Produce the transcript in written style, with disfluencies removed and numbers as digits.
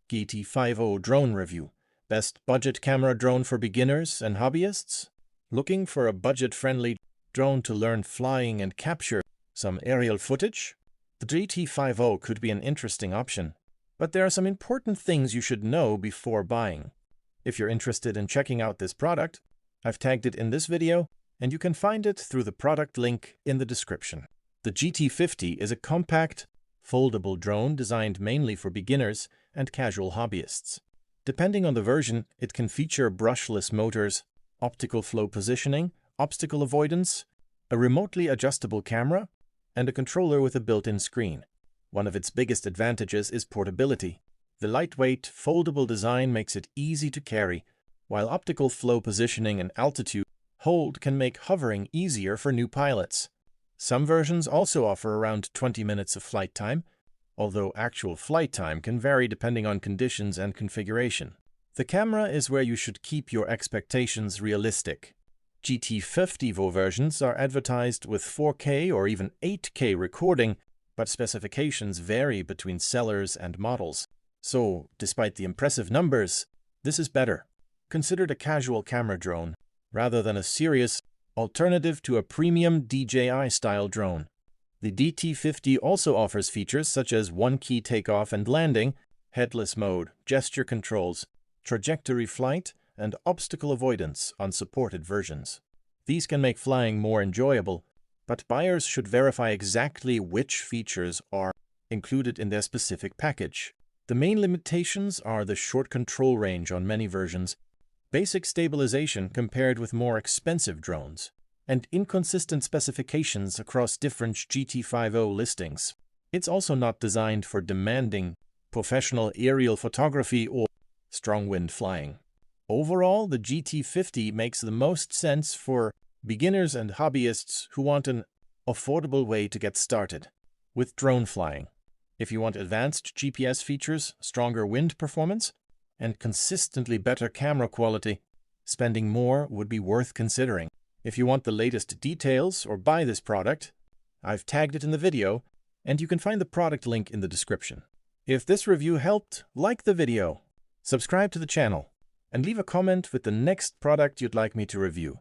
GT50 drone review. Best budget camera drone for beginners and hobbyists? Looking for a budget-friendly drone to learn flying and capture some aerial footage? The GT50 could be an interesting option, but there are some important things you should know before buying. If you're interested in checking out this product, I've tagged it in this video, and you can find it through the product link in the description. The GT50 is a compact, foldable drone designed mainly for beginners and casual hobbyists. Depending on the version, it can feature brushless motors, optical flow positioning, obstacle avoidance, a remotely adjustable camera, and a controller with a built-in screen. One of its biggest advantages is portability. The lightweight, foldable design makes it easy to carry, while optical flow positioning and altitude hold can make hovering easier for new pilots. Some versions also offer around 20 minutes of flight time, although actual flight time can vary depending on conditions and configuration. The camera is where you should keep your expectations realistic. GT50 versions are advertised with 4K or even 8K recording, but specifications vary between sellers and models. So, despite the impressive numbers, this is better. Considered a casual camera drone, rather than a serious alternative to a premium DJI-style drone. The GT50 also offers features such as one-key takeoff and landing, headless mode, gesture controls, trajectory flight, and obstacle avoidance on supported versions. These can make flying more enjoyable, but buyers should verify exactly which features are included in their specific package. The main limitations are the short control range on many versions, basic stabilization compared with more expensive drones, and inconsistent specifications across different GT50 listings. It's also not designed for demanding professional aerial photography or strong wind flying. Overall, the GT50 makes the most sense for beginners and hobbyists who want an affordable way to get started with drone flying. If you want advanced GPS features, stronger wind performance, and consistently better camera quality, spending more would be worth considering. If you want the latest details or buy this product, I've tagged it in the video, and you can find the product link in the description. If this review helped, like the video, subscribe to the channel, and leave a comment with the next product you'd like me to review.